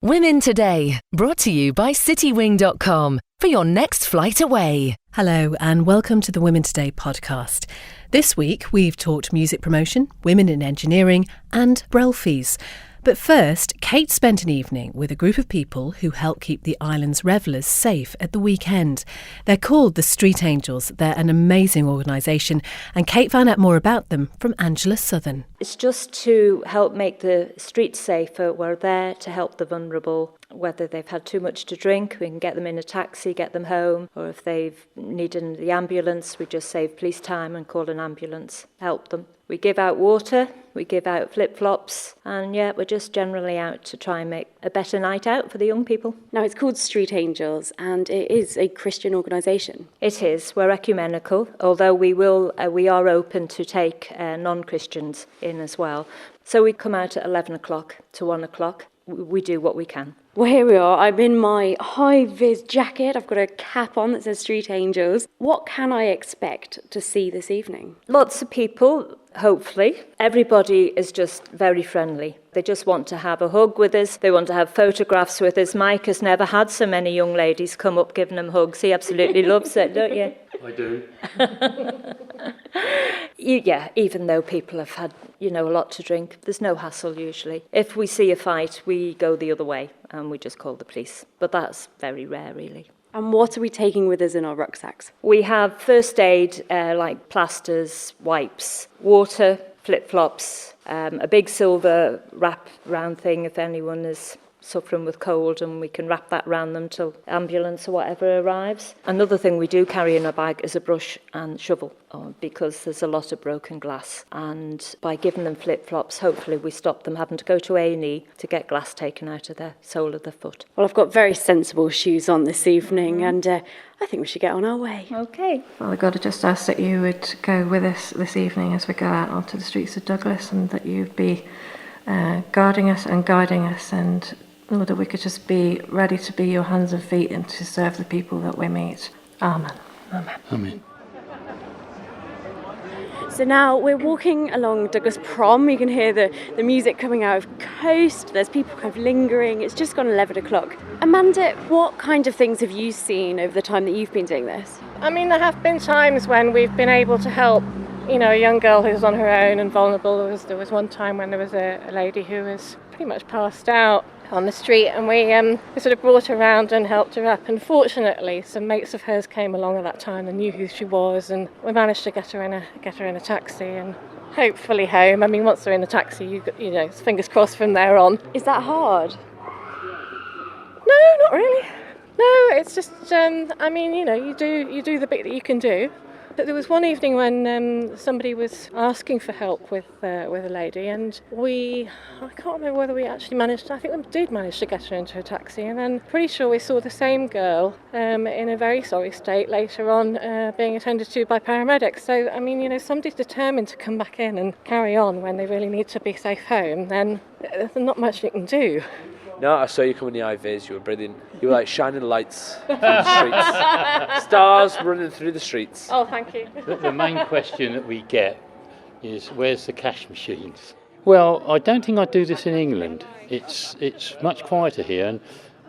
Women Today, brought to you by citywing.com for your next flight away. Hello and welcome to the Women Today podcast. This week we've talked music promotion, women in engineering and Brel fees. But first, Kate spent an evening with a group of people who help keep the island's revellers safe at the weekend. They're called the Street Angels. They're an amazing organisation, and Kate found out more about them from Angela Southern. It's just to help make the streets safer. We're there to help the vulnerable, whether they've had too much to drink, we can get them in a taxi, get them home, or if they've needed the ambulance, we just save police time and call an ambulance, help them. We give out water, we give out flip-flops, and we're just generally out to try and make a better night out for the young people. Now, it's called Street Angels, and it is a Christian organisation. It is. We're ecumenical, although we are open to take non-Christians in as well. So we come out at 11 o'clock to 1 o'clock. We do what we can. Well, here we are. I'm in my high-vis jacket. I've got a cap on that says Street Angels. What can I expect to see this evening? Lots of people, hopefully. Everybody is just very friendly. They just want to have a hug with us. They want to have photographs with us. Mike has never had so many young ladies come up giving him hugs. He absolutely loves it, don't you? I do. Even though people have had, a lot to drink, there's no hassle usually. If we see a fight, we go the other way and we just call the police. But that's very rare, really. And what are we taking with us in our rucksacks? We have first aid, like plasters, wipes, water, flip-flops, a big silver wrap round thing if anyone is suffering with cold, and we can wrap that around them till ambulance or whatever arrives. Another thing we do carry in our bag is a brush and shovel, because there's a lot of broken glass, and by giving them flip-flops, hopefully we stop them having to go to A&E to get glass taken out of the sole of their foot. Well, I've got very sensible shoes on this evening, and I think we should get on our way. Okay. Father God, I just ask that you would go with us this evening as we go out onto the streets of Douglas, and that you'd be guarding us and guiding us, and Lord, that we could just be ready to be your hands and feet and to serve the people that we meet. Amen. Amen. Amen. So now we're walking along Douglas Prom. You can hear the music coming out of Coast. There's people kind of lingering. It's just gone 11 o'clock. Amanda, what kind of things have you seen over the time that you've been doing this? I mean, there have been times when we've been able to help, a young girl who's on her own and vulnerable. There was one time when there was a lady who was pretty much passed out on the street, and we sort of brought her around and helped her up. Unfortunately, some mates of hers came along at that time and knew who she was, and we managed to get her in a taxi and hopefully home. I mean, once they're in the taxi, fingers crossed from there on. Is that hard? No, not really. No, it's just you do the bit that you can do. But there was one evening when somebody was asking for help with a lady, and I can't remember whether we actually I think we did manage to get her into a taxi, and then pretty sure we saw the same girl in a very sorry state later on being attended to by paramedics. So, somebody's determined to come back in and carry on when they really need to be safe home, then there's not much you can do. No, I saw you come in the IVs, you were brilliant. You were like shining lights through the streets. Stars running through the streets. Oh, thank you. The main question that we get is, where's the cash machines? Well, I don't think I'd do this in England. It's much quieter here, and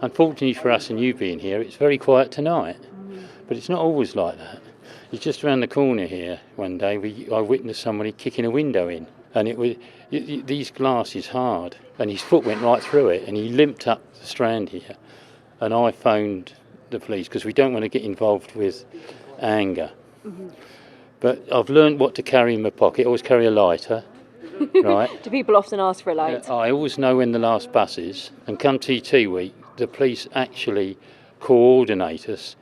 unfortunately for us and you being here, it's very quiet tonight. But it's not always like that. It's just around the corner here one day, I witnessed somebody kicking a window in, and these glass is hard, and his foot went right through it, and he limped up the Strand here, and I phoned the police because we don't want to get involved with anger. Mm-hmm. But I've learned what to carry in my pocket. I always carry a lighter, right? Do people often ask for a light? I always know when the last bus is, and come TT week, the police actually coordinate us,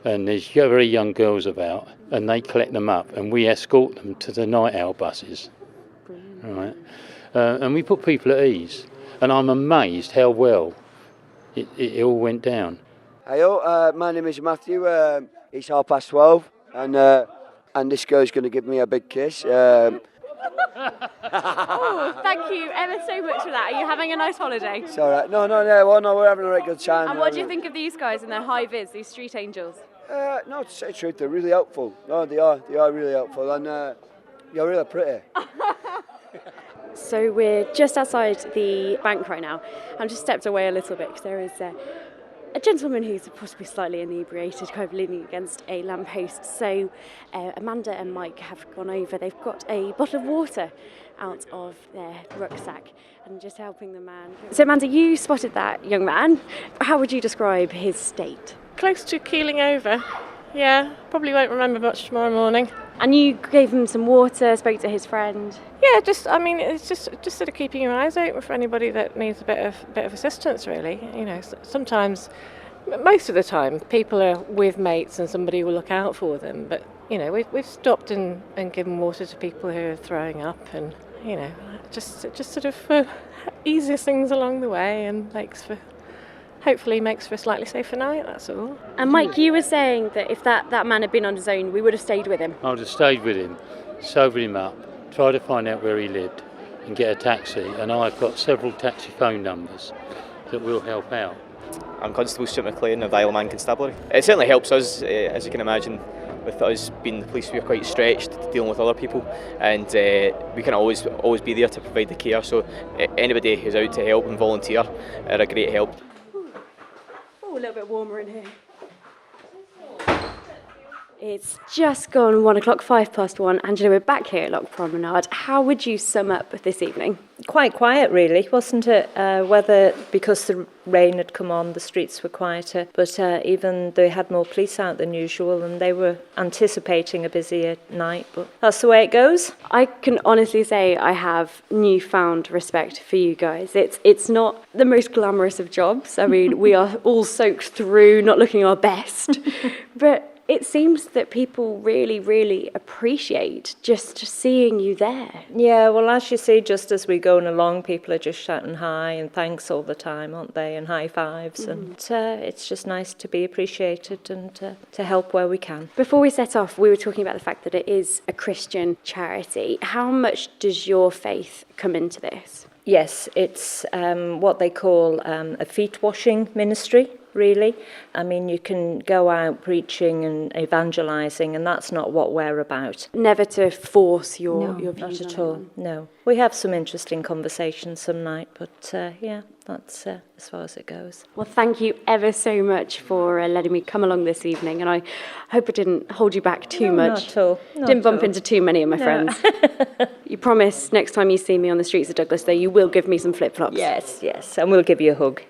and there's very young girls about, and they collect them up, and we escort them to the night owl buses. Right, and we put people at ease, and I'm amazed how well it all went down. Hi, my name is Matthew. It's 12:30, and this girl's going to give me a big kiss. Oh, thank you ever so much for that. Are you having a nice holiday? It's all right. No, we're having a right good time. And what do you think of these guys and their high vis, these Street Angels? No, to say the truth, they're really helpful. No, they are really helpful, and you're really pretty. So we're just outside the bank right now. I'm just stepped away a little bit because there is a gentleman who's possibly slightly inebriated, kind of leaning against a lamppost. So Amanda and Mike have gone over. They've got a bottle of water out of their rucksack and just helping the man. So Amanda, you spotted that young man. How would you describe his state? Close to keeling over. Yeah, probably won't remember much tomorrow morning. And you gave him some water, spoke to his friend. Yeah, it's just sort of keeping your eyes open for anybody that needs a bit of assistance, really. You know, sometimes, most of the time, people are with mates and somebody will look out for them. But you know, we've stopped and given water to people who are throwing up, and you know, just sort of eases things along the way and hopefully makes for a slightly safer night, that's all. And Mike, you were saying that if that man had been on his own, we would have stayed with him. I would have stayed with him, sobered him up, tried to find out where he lived and get a taxi, and I've got several taxi phone numbers that will help out. I'm Constable Stuart McLean of the Isle of Man Constabulary. It certainly helps us, as you can imagine, with us being the police. We're quite stretched dealing with other people, and we can always be there to provide the care, so anybody who's out to help and volunteer are a great help. Oh, a little bit warmer in here. It's just gone 1 o'clock, 1:05. Angela, we're back here at Loch Promenade. How would you sum up this evening? Quite quiet, really, wasn't it? Whether because the rain had come on, the streets were quieter, but even they had more police out than usual, and they were anticipating a busier night, but that's the way it goes. I can honestly say I have newfound respect for you guys. It's not the most glamorous of jobs. I mean, we are all soaked through, not looking our best, but it seems that people really, really appreciate just seeing you there. Yeah, well, as you see, just as we're going along, people are just shouting hi and thanks all the time, aren't they, and high fives. And it's just nice to be appreciated and to help where we can. Before we set off, we were talking about the fact that it is a Christian charity. How much does your faith come into this? Yes, it's what they call a feet washing ministry, really. I mean, you can go out preaching and evangelising, and that's not what we're about. Never to force your views not at on all. anyone. No. We have some interesting conversations some night, but yeah, that's as far as it goes. Well, thank you ever so much for letting me come along this evening, and I hope I didn't hold you back too much. Not at all. Didn't bump into too many of my friends. You promise next time you see me on the streets of Douglas, though, you will give me some flip-flops. Yes, and we'll give you a hug.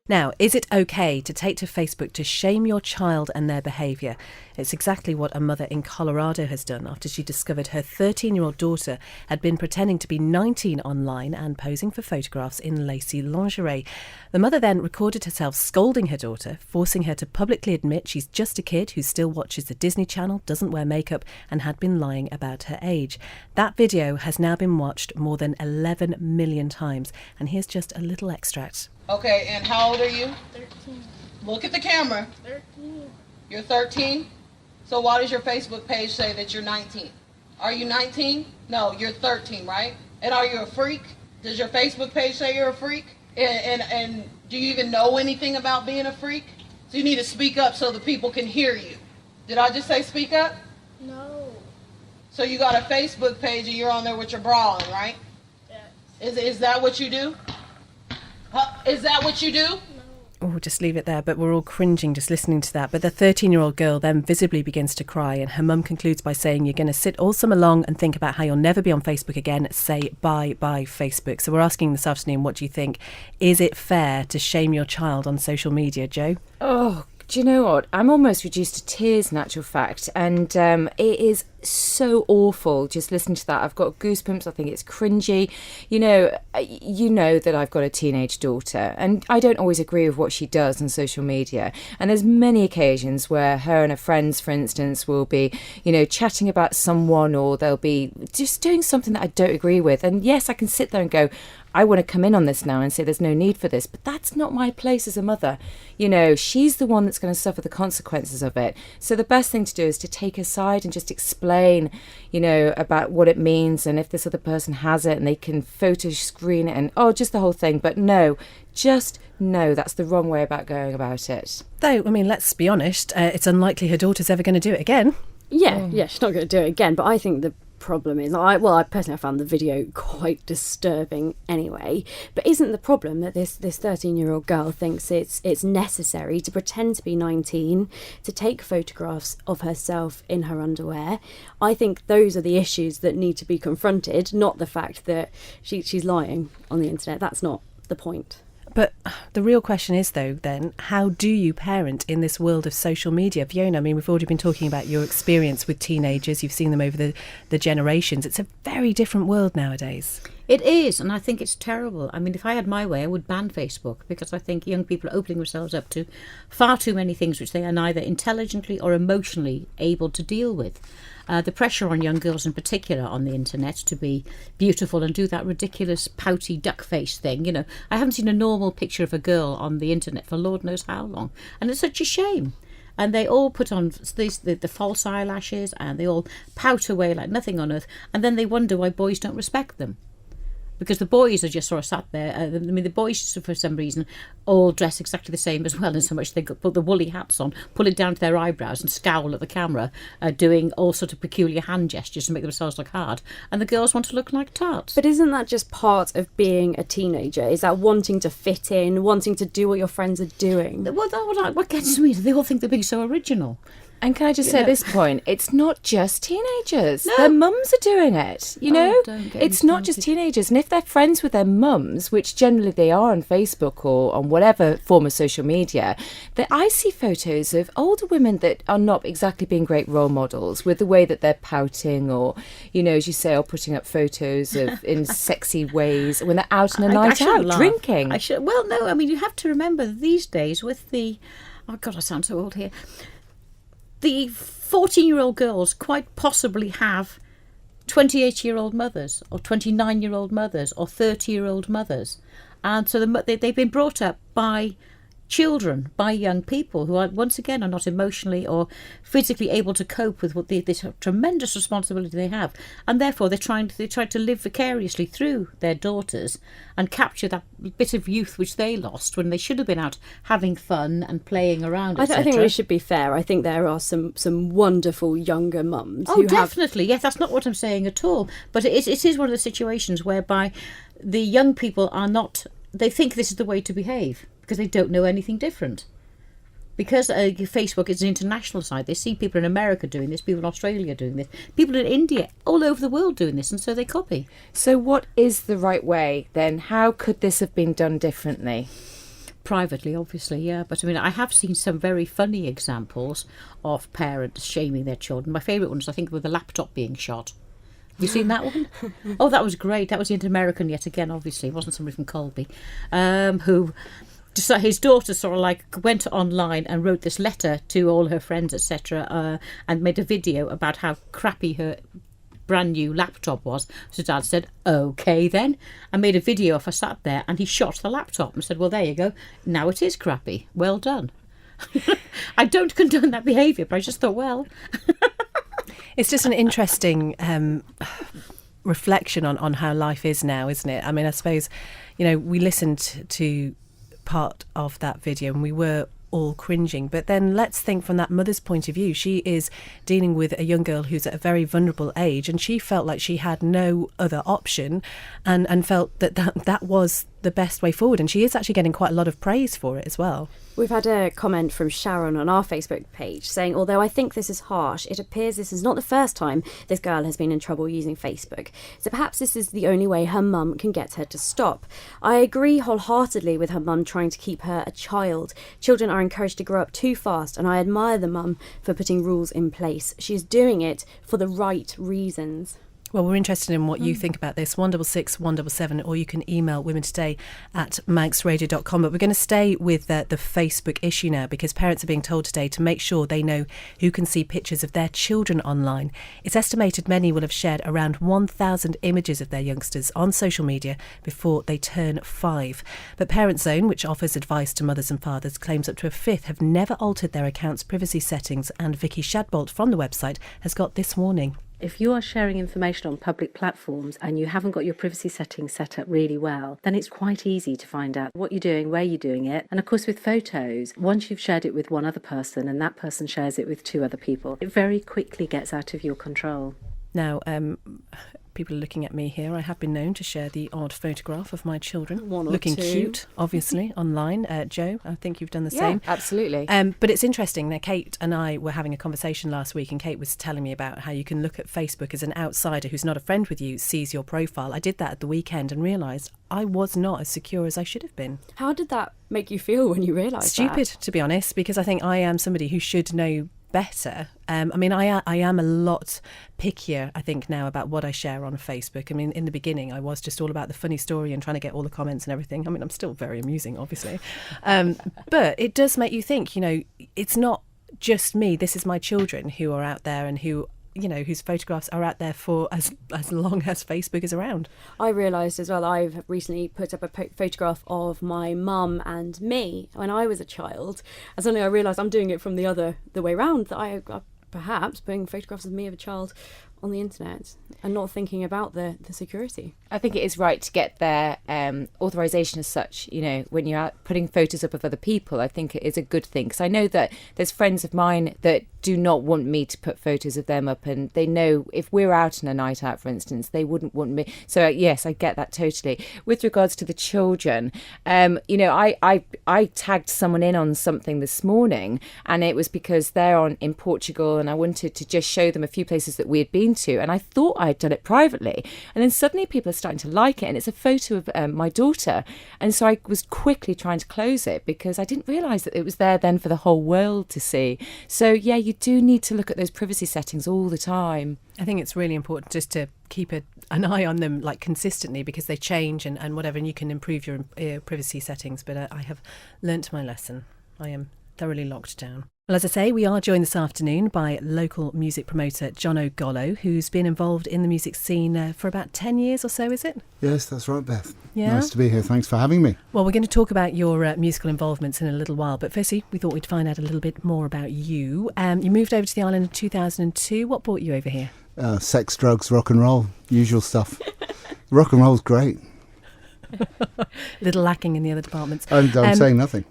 Now, is it okay to take to Facebook to shame your child and their behaviour? It's exactly what a mother in Colorado has done after she discovered her 13-year-old daughter had been pretending to be 19 online and posing for photographs in lacy lingerie. The mother then recorded herself scolding her daughter, forcing her to publicly admit she's just a kid who still watches the Disney Channel, doesn't wear makeup, and had been lying about her age. That video has now been watched more than 11 million times, and here's just a little extract. Okay, and how old are you? 13. Look at the camera. 13. You're 13? So why does your Facebook page say that you're 19? Are you 19? No, you're 13, right? And are you a freak? Does your Facebook page say you're a freak? And do you even know anything about being a freak? So you need to speak up so the people can hear you. Did I just say speak up? No. So you got a Facebook page and you're on there with your bra on, right? Yes. Is that what you do? Is that what you do? Oh, just leave it there, but we're all cringing just listening to that. But the 13-year-old girl then visibly begins to cry, and her mum concludes by saying, you're going to sit all summer long and think about how you'll never be on Facebook again. Say bye Facebook. So we're asking this afternoon, what do you think? Is it fair to shame your child on social media, Jo? Oh, do you know what? I'm almost reduced to tears, in actual fact. And it is so awful just listening to that. I've got goosebumps. I think it's cringy. You know that I've got a teenage daughter, and I don't always agree with what she does on social media. And there's many occasions where her and her friends, for instance, will be, chatting about someone, or they'll be just doing something that I don't agree with. And yes, I can sit there and go, I want to come in on this now and say there's no need for this, but that's not my place as a mother. She's the one that's going to suffer the consequences of it. So the best thing to do is to take her side and just explain, about what it means, and if this other person has it and they can photo screen it and just the whole thing. But no, that's the wrong way about going about it. Though, let's be honest, it's unlikely her daughter's ever going to do it again. Yeah, she's not going to do it again, but I think the problem is, I personally found the video quite disturbing anyway, but isn't the problem that this 13-year-old girl thinks it's necessary to pretend to be 19, to take photographs of herself in her underwear? I think those are the issues that need to be confronted, not the fact that she's lying on the internet. That's not the point. But the real question is, though, then, how do you parent in this world of social media? Fiona, I mean, we've already been talking about your experience with teenagers. You've seen them over the generations. It's a very different world nowadays. It is, and I think it's terrible. I mean, if I had my way, I would ban Facebook, because I think young people are opening themselves up to far too many things which they are neither intelligently or emotionally able to deal with. The pressure on young girls in particular on the internet to be beautiful and do that ridiculous pouty duck face thing. You know, I haven't seen a normal picture of a girl on the internet for Lord knows how long. And it's such a shame. And they all put on the false eyelashes and they all pout away like nothing on earth. And then they wonder why boys don't respect them. Because the boys are just sort of sat there. I mean, the boys, for some reason, all dress exactly the same as well, in so much they put the woolly hats on, pull it down to their eyebrows and scowl at the camera, doing all sort of peculiar hand gestures to make themselves look hard. And the girls want to look like tarts. But isn't that just part of being a teenager? Is that wanting to fit in, wanting to do what your friends are doing? What gets me is they all think they're being so original. And can I just say at this point, it's not just teenagers. No. Their mums are doing it, you know? It's not just teenagers. And if they're friends with their mums, which generally they are on Facebook or on whatever form of social media, I see photos of older women that are not exactly being great role models with the way that they're pouting or, you know, as you say, or putting up photos of in sexy ways when they're out on a night out drinking. Well, no, I mean, you have to remember these days with the... Oh, God, I sound so old here. The 14-year-old girls quite possibly have 28-year-old mothers or 29-year-old mothers or 30-year-old mothers. And so they've been brought up by children, by young people who are, once again, are not emotionally or physically able to cope with this tremendous responsibility they have. And therefore they try to live vicariously through their daughters and capture that bit of youth which they lost when they should have been out having fun and playing around, etc. I think we should be fair. I think there are some wonderful younger mums. Oh, definitely. Yes, that's not what I'm saying at all. But it is one of the situations whereby the young people are not... They think this is the way to behave, because they don't know anything different. Because Facebook is an international site, they see people in America doing this, people in Australia doing this, people in India, all over the world doing this, and so they copy. So what is the right way then? How could this have been done differently? Privately, obviously, yeah. But I mean, I have seen some very funny examples of parents shaming their children. My favourite one is, I think, with the laptop being shot. Have you seen that one? Oh, that was great. That was the Inter-American yet again, obviously. It wasn't somebody from Colby, who... So his daughter sort of like went online and wrote this letter to all her friends, etc., and made a video about how crappy her brand new laptop was. So Dad said, "Okay then," and made a video of her sat there, and he shot the laptop and said, "Well, there you go. Now it is crappy. Well done." I don't condone that behaviour, but I just thought, well, it's just an interesting reflection on how life is now, isn't it? I mean, I suppose, you know, we listened to part of that video and we were all cringing, but then let's think from that mother's point of view. She is dealing with a young girl who's at a very vulnerable age, and she felt like she had no other option and felt that was the best way forward, and she is actually getting quite a lot of praise for it as well. We've had a comment from Sharon on our Facebook page saying, although I think this is harsh, it appears this is not the first time this girl has been in trouble using Facebook. So perhaps this is the only way her mum can get her to stop. I agree wholeheartedly with her mum trying to keep her a child. Children are encouraged to grow up too fast, and I admire the mum for putting rules in place. She is doing it for the right reasons. Well, we're interested in what you think about this. 166 177, or you can email womentoday@manxradio.com. But we're going to stay with the Facebook issue now, because parents are being told today to make sure they know who can see pictures of their children online. It's estimated many will have shared around 1,000 images of their youngsters on social media before they turn 5. But Parent Zone, which offers advice to mothers and fathers, claims up to a fifth have never altered their account's privacy settings. And Vicky Shadbolt from the website has got this warning. If you are sharing information on public platforms and you haven't got your privacy settings set up really well, then it's quite easy to find out what you're doing, where you're doing it. And of course with photos, once you've shared it with one other person and that person shares it with 2 other people, it very quickly gets out of your control. Now, people are looking at me here. I have been known to share the odd photograph of my children One or looking two. cute, obviously, online. Jo, I think you've done the Yeah, same. absolutely. But it's interesting that Kate and I were having a conversation last week, and Kate was telling me about how you can look at Facebook as an outsider who's not a friend with you, sees your profile. I did that at the weekend and realised I was not as secure as I should have been. How did that make you feel when you realised Stupid, to be honest, because I think I am somebody who should know better. I mean, I am a lot pickier, I think, now about what I share on Facebook. I mean, in the beginning, I was just all about the funny story and trying to get all the comments and everything. I mean, I'm still very amusing, obviously. But it does make you think, you know, it's not just me. This is my children who are out there and who, you know, whose photographs are out there for as long as Facebook is around. I realised as well, I've recently put up a photograph of my mum and me when I was a child, and suddenly I realised I'm doing it from the way round, that I perhaps putting photographs of me of a child on the internet and not thinking about the security. I think it is right to get their authorization as such, you know, when you're out putting photos up of other people. I think it is a good thing, because I know that there's friends of mine that do not want me to put photos of them up, and they know if we're out on a night out, for instance, they wouldn't want me. So yes, I get that totally. With regards to the children, you know, I tagged someone in on something this morning, and it was because they're in Portugal, and I wanted to just show them a few places that we had been to, and I thought I'd done it privately, and then suddenly people are starting to like it, and it's a photo of my daughter, and so I was quickly trying to close it because I didn't realise that it was there then for the whole world to see. So yeah, you do need to look at those privacy settings all the time. I think it's really important just to keep an eye on them, like, consistently, because they change and whatever, and you can improve your privacy settings. But I have learnt my lesson. I am thoroughly locked down. Well, as I say, we are joined this afternoon by local music promoter John O'Gollo, who's been involved in the music scene for about 10 years or so, is it? Yes, that's right, Beth. Yeah? Nice to be here. Thanks for having me. Well, we're going to talk about your musical involvements in a little while, but firstly, we thought we'd find out a little bit more about you. You moved over to the island in 2002. What brought you over here? Sex, drugs, rock and roll, usual stuff. Rock and roll's great. Little lacking in the other departments. I'm saying nothing.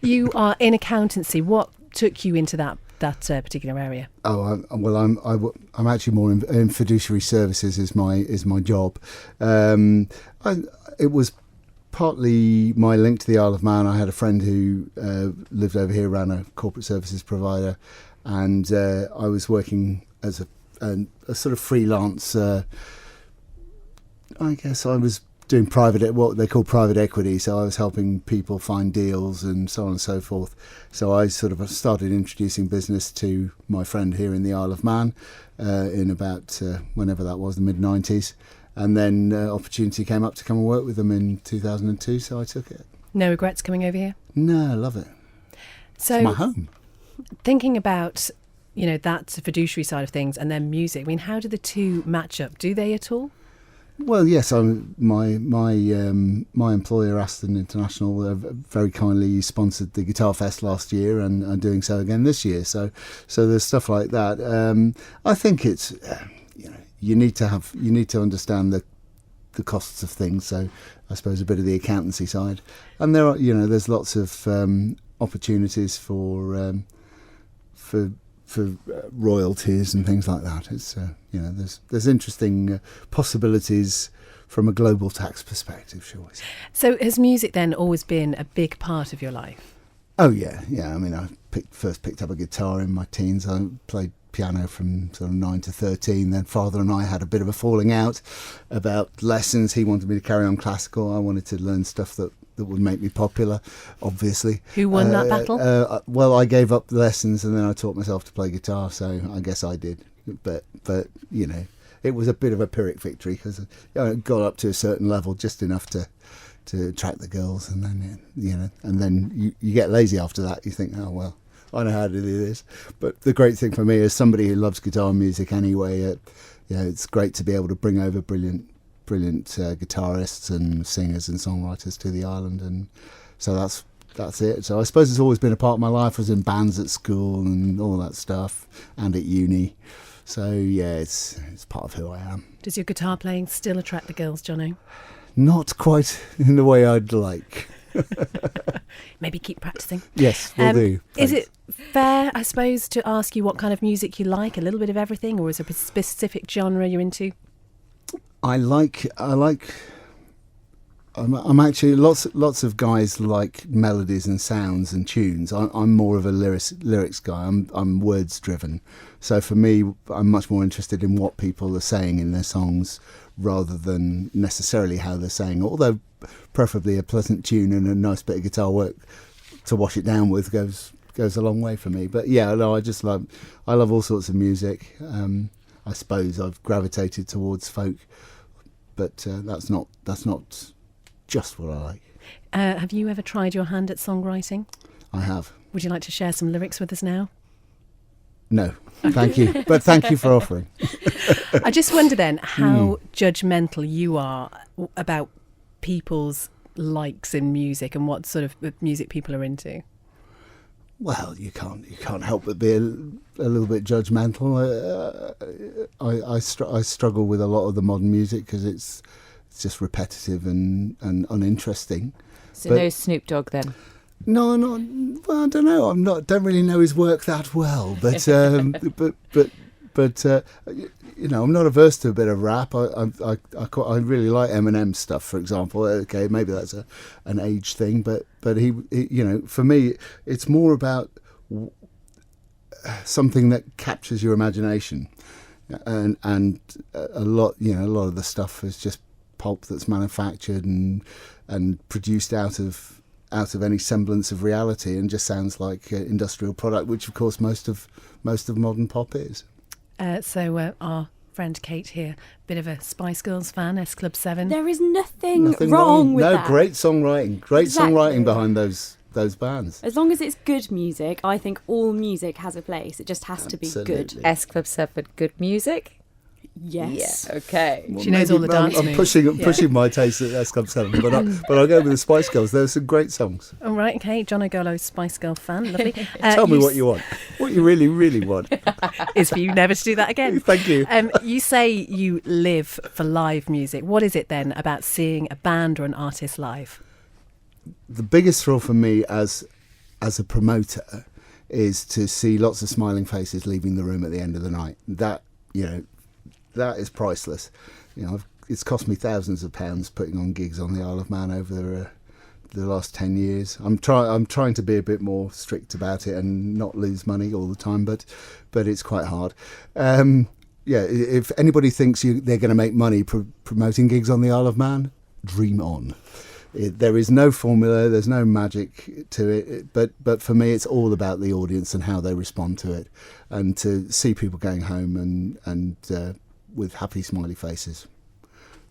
You are in accountancy. What took you into that particular area? I'm actually more in fiduciary services is my job. It was partly my link to the Isle of Man. I had a friend who lived over here, ran a corporate services provider, and I was working as a sort of freelance. I guess I was doing what they call private equity, so I was helping people find deals and so on and so forth. So I sort of started introducing business to my friend here in the Isle of Man in about whenever that was, the mid-90s, and then opportunity came up to come and work with them in 2002, so I took it. No regrets coming over here? No, I love it. So it's my home. Thinking about, you know, that fiduciary side of things and then music, I mean, how do the two match up? Do they at all? Well, yes. My employer, Aston International, very kindly sponsored the Guitar Fest last year, and are doing so again this year. So there's stuff like that. I think it's you need to understand the costs of things. So I suppose a bit of the accountancy side, and there's lots of opportunities for royalties and things like that. It's there's interesting possibilities from a global tax perspective, shall we say. So has music then always been a big part of your life? Oh yeah. I mean, I first picked up a guitar in my teens. I played piano from sort of 9 to 13. Then father and I had a bit of a falling out about lessons. He wanted me to carry on classical. I wanted to learn stuff that would make me popular, obviously. Who won that battle? Well, I gave up the lessons and then I taught myself to play guitar, so I guess I did. But it was a bit of a Pyrrhic victory because I got up to a certain level, just enough to attract the girls, and then you get lazy after that. You think, oh well, I know how to do this. But the great thing for me, as somebody who loves guitar music anyway, it's great to be able to bring over brilliant guitarists and singers and songwriters to the island, and so that's it. So I suppose it's always been a part of my life. I was in bands at school and all that stuff, and at uni. So yeah, it's part of who I am. Does your guitar playing still attract the girls, Johnny? Not quite in the way I'd like. Maybe keep practicing. Yes, we'll do. Is Thanks. it fair, I suppose, to ask you what kind of music you like? A little bit of everything, or is there a specific genre you're into? I'm actually lots of guys like melodies and sounds and tunes. I'm more of a lyrics guy. I'm words driven. So for me, I'm much more interested in what people are saying in their songs rather than necessarily how they're saying. Although preferably a pleasant tune and a nice bit of guitar work to wash it down with goes a long way for me. But yeah, no, I love all sorts of music. I suppose I've gravitated towards folk, but that's not just what I like. Have you ever tried your hand at songwriting? I have. Would you like to share some lyrics with us now? No, thank you. But thank you for offering. I just wonder then how judgmental you are about people's likes in music and what sort of music people are into. Well, you can't help but be a little bit judgmental. I struggle with a lot of the modern music because it's just repetitive and uninteresting. So no Snoop Dogg then? No, well, I don't know. Don't really know his work that well, but you know, I'm not averse to a bit of rap. I really like Eminem stuff, for example. Okay, maybe that's an age thing, but he you know, for me, it's more about something that captures your imagination, and a lot of the stuff is just pulp that's manufactured and produced out of any semblance of reality and just sounds like industrial product, which of course most of modern pop is. So our friend Kate here, bit of a Spice Girls fan, S Club 7. There is nothing wrong with that. No, great songwriting. Songwriting behind those bands. As long as it's good music, I think all music has a place. It just has to be good. S Club 7, good music? Yes. Yeah, okay. Well, she knows all the dance moves. I'm pushing my taste at S Club 7, but I'll go with the Spice Girls. There's some great songs. All right, okay. John O'Golo, Spice Girl fan. Lovely. Tell me what you want. What you really, really want. Is for you never to do that again. Thank you. You say you live for live music. What is it then about seeing a band or an artist live? The biggest thrill for me as a promoter is to see lots of smiling faces leaving the room at the end of the night. That is priceless. You know, it's cost me thousands of pounds putting on gigs on the Isle of Man over the last 10 years. I'm trying to be a bit more strict about it and not lose money all the time, but it's quite hard. If anybody thinks they're going to make money promoting gigs on the Isle of Man, dream on. There is no formula, there's no magic to it, but for me it's all about the audience and how they respond to it, and to see people going home and with happy smiley faces.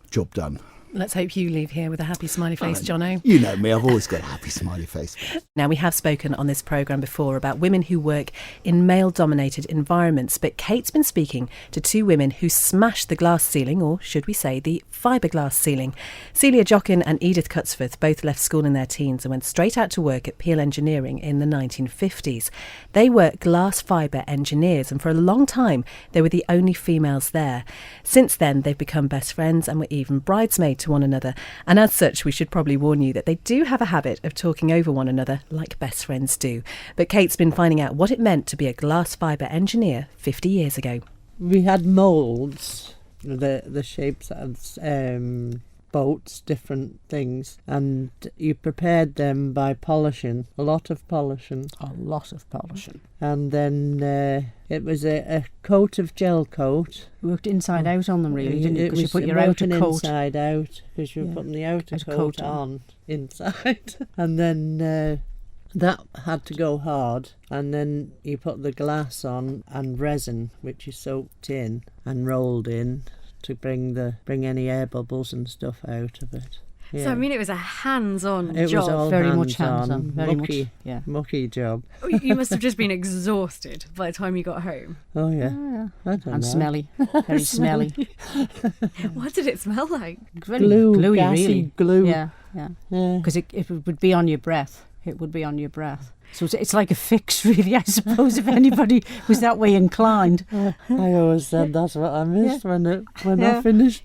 Job done. Let's hope you leave here with a happy smiley face, Jono. You know me, I've always got a happy smiley face. Now, we have spoken on this programme before about women who work in male-dominated environments, but Kate's been speaking to two women who smashed the glass ceiling, or should we say the fiberglass ceiling. Celia Jockin and Edith Cutsforth both left school in their teens and went straight out to work at Peel Engineering in the 1950s. They were glass fibre engineers, and for a long time they were the only females there. Since then, they've become best friends and were even bridesmaids to one another, and as such we should probably warn you that they do have a habit of talking over one another like best friends do. But Kate's been finding out what it meant to be a glass fibre engineer 50 years ago. We had moulds, the shapes of boats, different things, and you prepared them by polishing, a lot of polishing. And then it was a coat of gel coat. You worked inside out on them, really, didn't you? Because you put your outer coat inside out, because you were putting the outer coat on inside. And then that had to go hard, and then you put the glass on and resin, which you soaked in and rolled in to bring any air bubbles and stuff out of it. Yeah. So I mean, it was a hands-on job. It was all very much hands-on, very mucky, mucky job. You must have just been exhausted by the time you got home. Oh yeah, I don't know. Smelly, very smelly. What did it smell like? Really glue, gluey, gassy really. Glue. Yeah. Because it would be on your breath. It would be on your breath. So it's like a fix, really, I suppose, if anybody was that way inclined. I always said that's what I missed when I finished.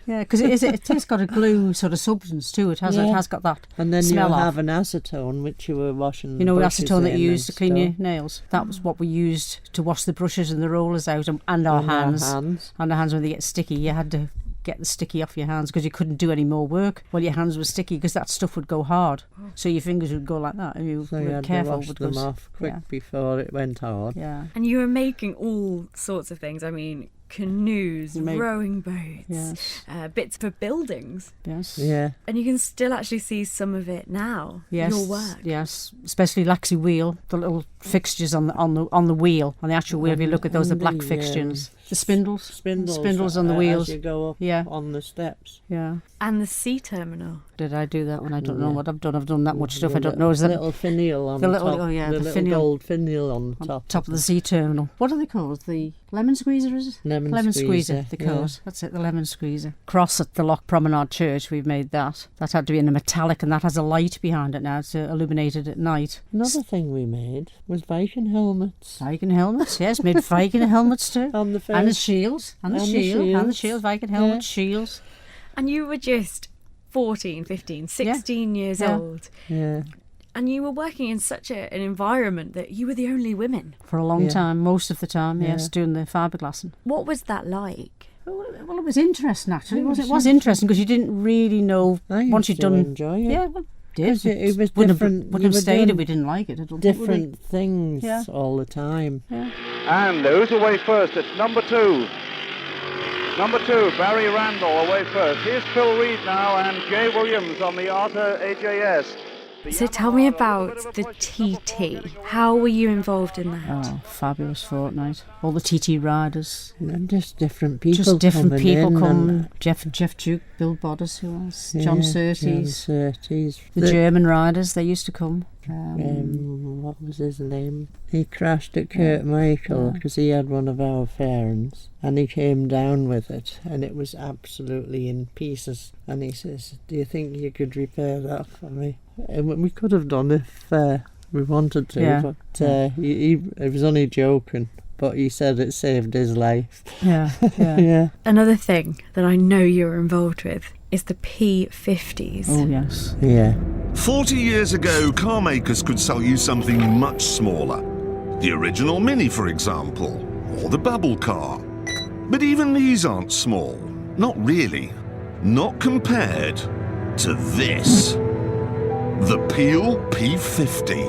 Yeah, because it has got a glue sort of substance too. It has got that And then smell you off. have an acetone, which you were washing. You know, brushes acetone that in you and used to clean your stuff. nails. That was what we used to wash the brushes and the rollers out, and our hands. And our hands when they get sticky. You had to get the sticky off your hands because you couldn't do any more work while your hands were sticky because that stuff would go hard. So your fingers would go like that. And you So you were had careful to wash with them those. off quick before it went hard. Yeah. And you were making all sorts of things. I mean, canoes, rowing boats, bits for buildings. Yes. Yeah. And you can still actually see some of it now. Yes, Your work. yes, especially Laxey wheel, the little fixtures on the wheel, on the actual wheel. If you look at those, the black fixtures, the spindles on the wheels. As you go up on the steps. Yeah. And the sea terminal. Did I do that one? I don't know what I've done. I've done that much stuff. I don't know. Is that little finial on the little, top? Oh yeah, the the little finial, gold finial on top of the sea terminal. What are they called? The lemon squeezer, is it? Lemon squeezer. They call it. That's it. The lemon squeezer. Cross at the Loch Promenade Church. We've made that. That had to be in a metallic, and that has a light behind it now. It's illuminated at night. Another thing we made was Viking helmets. Viking helmets, yes, made Viking helmets too. On the face. And the shields. And the shield, Viking helmets, shields. And you were just 14, 15, 16 years old. Yeah. And you were working in such an environment that you were the only women. For a long time, most of the time, yes, doing the fiberglassing. What was that like? Well, it was interesting actually. It was interesting because you didn't really know once you'd done. Enjoy it. Yeah, well, did. It was wouldn't different. Wouldn't have stayed if we didn't like it. I don't think, would we? Different things all the time. Yeah. And who's away first? It's number 2. Number 2, Barry Randall away first. Here's Phil Reed now and Jay Williams on the Arta AJS. So tell me about the TT. How were you involved in that? Oh, fabulous fortnight. All the TT riders. And just different people. Just different coming people in come. Jeff Duke, Bill Bodders, who else? John Surtees. Surtees. The German riders, they used to come. What was his name? He crashed at Kirkmichael because he had one of our ferns and he came down with it and it was absolutely in pieces. And he says, "Do you think you could repair that for me?" And we could have done if we wanted to, but he was only joking. But he said it saved his life. Yeah. Another thing that I know you're involved with is the P50s. Oh, yes. Yeah. 40 years ago, car makers could sell you something much smaller. The original Mini, for example, or the Bubble car. But even these aren't small. Not really. Not compared to this. The Peel P50.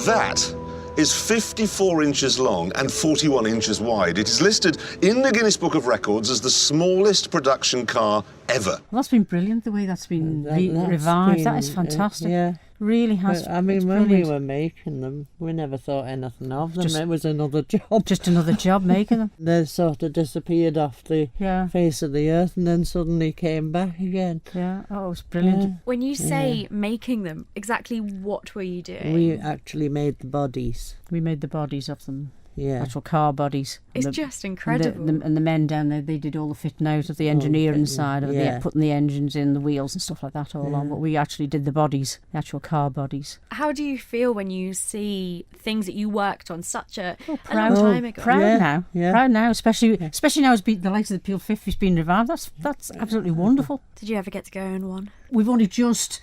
That is 54 inches long and 41 inches wide. It is listed in the Guinness Book of Records as the smallest production car ever. Well, that's been brilliant, the way that's been revived. That is fantastic. Really has. But, I mean, when we were making them, we never thought anything of them. It was another job. Just another job making them. They sort of disappeared off the face of the earth and then suddenly came back again. Yeah, oh, it was brilliant. When you say making them, exactly what were you doing? We actually made the bodies. We made the bodies of them. Yeah. Actual car bodies. It's just incredible. And the men down there, they did all the fitting out of the engineering side of it, putting the engines in, the wheels and stuff like that all on. But we actually did the bodies, the actual car bodies. How do you feel when you see things that you worked on such a long time ago? Proud now, especially now as the likes of the Peel 50's been revived. That's absolutely wonderful. Did you ever get to go in one? We've only just...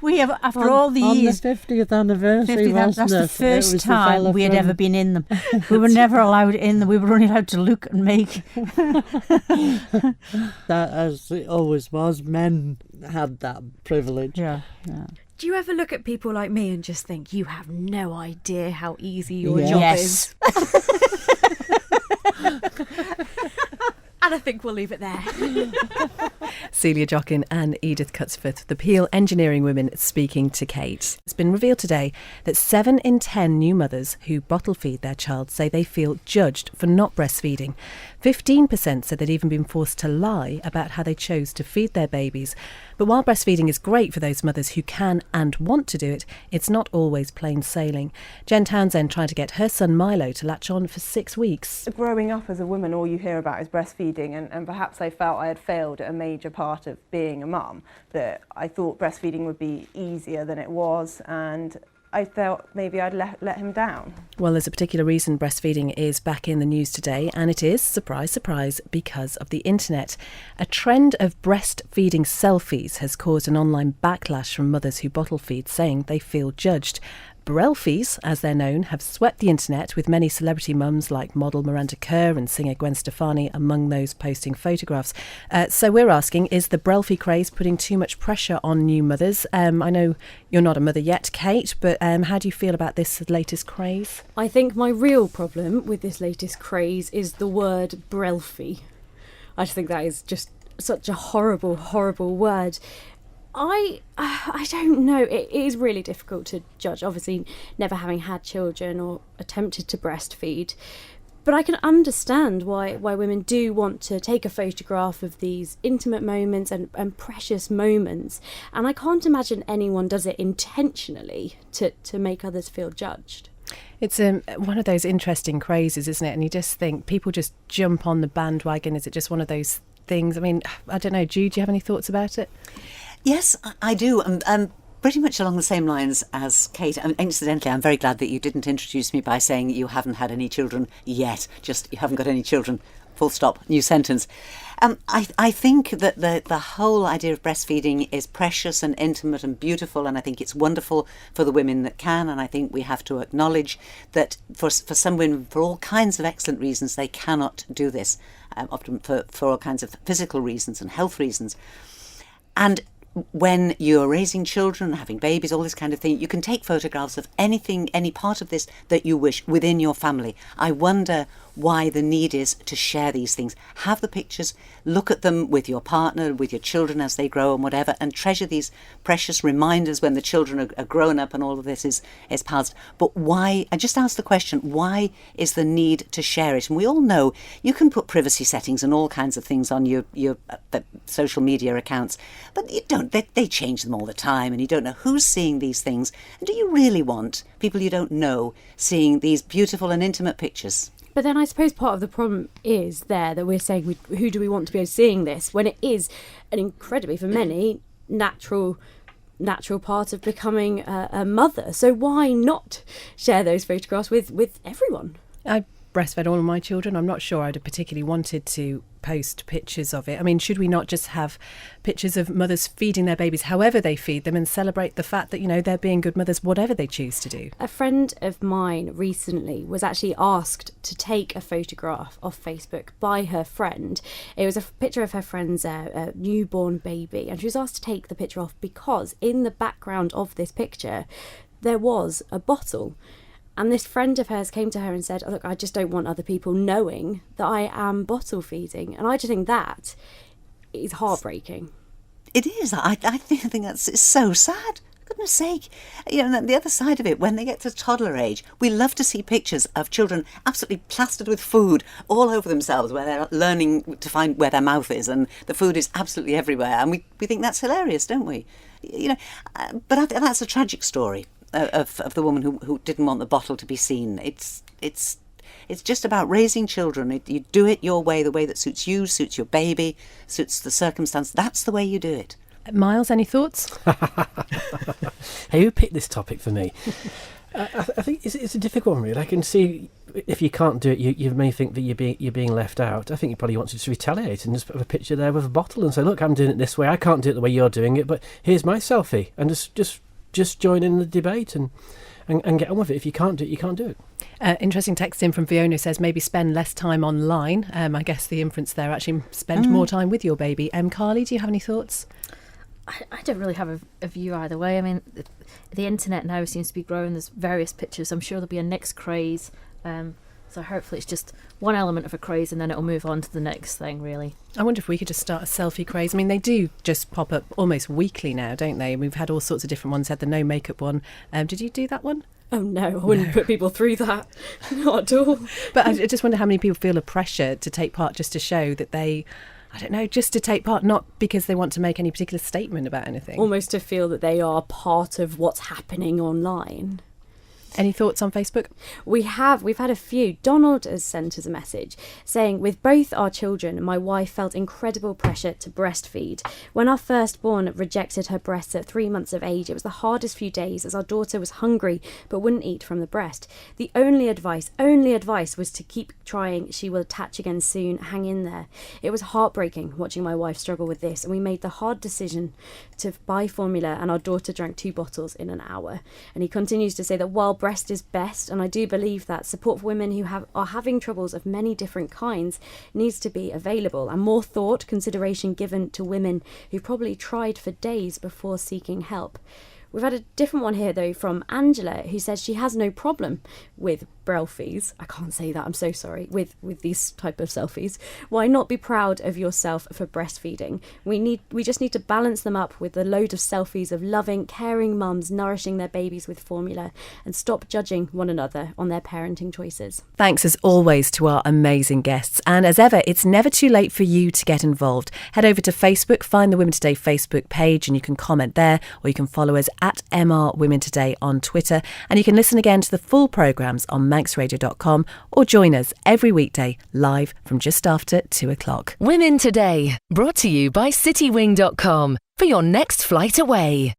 We have, after all the years... On the 50th anniversary, that's the first time we had ever been in them. We were never allowed in them. We were only allowed to look and make. That, as it always was, men had that privilege. Yeah. Do you ever look at people like me and just think, you have no idea how easy your job is? And I think we'll leave it there. Celia Jockin and Edith Cutsforth, the Peel engineering women, speaking to Kate. It's been revealed today that 7 in 10 new mothers who bottle feed their child say they feel judged for not breastfeeding. 15% said they'd even been forced to lie about how they chose to feed their babies. But while breastfeeding is great for those mothers who can and want to do it, it's not always plain sailing. Jen Townsend tried to get her son Milo to latch on for 6 weeks. Growing up as a woman, all you hear about is breastfeeding, and perhaps I felt I had failed at a major part of being a mum, that I thought breastfeeding would be easier than it was, and I felt maybe I'd let him down. Well, there's a particular reason breastfeeding is back in the news today, and it is, surprise, surprise, because of the internet. A trend of breastfeeding selfies has caused an online backlash from mothers who bottle feed, saying they feel judged. Brelfies, as they're known, have swept the internet, with many celebrity mums like model Miranda Kerr and singer Gwen Stefani among those posting photographs. So we're asking, is the Brelfie craze putting too much pressure on new mothers? I know you're not a mother yet, Kate, but how do you feel about this latest craze? I think my real problem with this latest craze is the word Brelfie. I just think that is just such a horrible, horrible word. I don't know. It is really difficult to judge, obviously, never having had children or attempted to breastfeed. But I can understand why women do want to take a photograph of these intimate moments and precious moments. And I can't imagine anyone does it intentionally to make others feel judged. It's one of those interesting crazes, isn't it? And you just think people just jump on the bandwagon. Is it just one of those things? I mean, I don't know. Jude, do you have any thoughts about it? Yes, I do. Pretty much along the same lines as Kate. Incidentally, I'm very glad that you didn't introduce me by saying you haven't had any children yet. Just, you haven't got any children. Full stop. New sentence. I think that the whole idea of breastfeeding is precious and intimate and beautiful, and I think it's wonderful for the women that can, and I think we have to acknowledge that for some women, for all kinds of excellent reasons, they cannot do this, often for all kinds of physical reasons and health reasons. And when you're raising children, having babies, all this kind of thing, you can take photographs of anything, any part of this that you wish within your family. I wonder why the need is to share these things. Have the pictures, look at them with your partner, with your children as they grow and whatever, and treasure these precious reminders when the children are grown up and all of this is passed. But why, I just asked the question, why is the need to share it? And we all know you can put privacy settings and all kinds of things on your social media accounts, but you don't, they change them all the time, and you don't know who's seeing these things. And do you really want people you don't know seeing these beautiful and intimate pictures? But then I suppose part of the problem is there that we're saying, who do we want to be seeing this, when it is an incredibly, for many, natural part of becoming a mother. So why not share those photographs with everyone? I breastfed all of my children. I'm not sure I'd have particularly wanted to post pictures of it. I mean, should we not just have pictures of mothers feeding their babies however they feed them and celebrate the fact that, you know, they're being good mothers whatever they choose to do? A friend of mine recently was actually asked to take a photograph off Facebook by her friend. It was a picture of her friend's newborn baby, and she was asked to take the picture off because in the background of this picture there was a bottle. And this friend of hers came to her and said, look, I just don't want other people knowing that I am bottle feeding. And I just think that is heartbreaking. It is. I think it's so sad. For goodness sake. You know, the other side of it, when they get to toddler age, we love to see pictures of children absolutely plastered with food all over themselves, where they're learning to find where their mouth is, and the food is absolutely everywhere. And we think that's hilarious, don't we? You know, but that's a tragic story. Of the woman who didn't want the bottle to be seen. It's just about raising children. You do it your way, the way that suits you, suits your baby, suits the circumstance. That's the way you do it. Miles, any thoughts? Hey, who picked this topic for me? I think it's a difficult one, really. I can see if you can't do it, you may think that you're being left out. I think you probably want to retaliate and just put a picture there with a bottle and say, look, I'm doing it this way. I can't do it the way you're doing it, but here's my selfie, and just join in the debate and get on with it. If you can't do it, you can't do it. Interesting text in from Fiona says maybe spend less time online. I guess the inference there, actually spend more time with your baby. Carly, do you have any thoughts? I don't really have a view either way. I mean, the internet now seems to be growing. There's various pictures. I'm sure there'll be a next craze. So hopefully it's just one element of a craze and then it'll move on to the next thing, really. I wonder if we could just start a selfie craze. I mean, they do just pop up almost weekly now, don't they? We've had all sorts of different ones. Had the no makeup one. Did you do that one? Oh no, I wouldn't put people through that. Not at all. But I just wonder how many people feel a pressure to take part just to show that they... I don't know, just to take part, not because they want to make any particular statement about anything. Almost to feel that they are part of what's happening online. Any thoughts on Facebook? We've had a few. Donald has sent us a message saying, with both our children, my wife felt incredible pressure to breastfeed. When our firstborn rejected her breasts at 3 months of age, it was the hardest few days as our daughter was hungry but wouldn't eat from the breast. The only advice was to keep trying. She will attach again soon. Hang in there. It was heartbreaking watching my wife struggle with this, and we made the hard decision to buy formula, and our daughter drank 2 bottles in an hour. And he continues to say that while breast is best, and I do believe that support for women who are having troubles of many different kinds needs to be available, and more thought, consideration given to women who probably tried for days before seeking help. We've had a different one here, though, from Angela, who says she has no problem with Brelfies. I can't say that, I'm so sorry, with these type of selfies. Why not be proud of yourself for breastfeeding? We just need to balance them up with the load of selfies of loving, caring mums nourishing their babies with formula, and stop judging one another on their parenting choices. Thanks as always to our amazing guests. And as ever, it's never too late for you to get involved. Head over to Facebook, find the Women Today Facebook page, and you can comment there, or you can follow us at MR Women Today on Twitter. And you can listen again to the full programmes on manxradio.com, or join us every weekday live from just after 2 o'clock. Women Today, brought to you by citywing.com for your next flight away.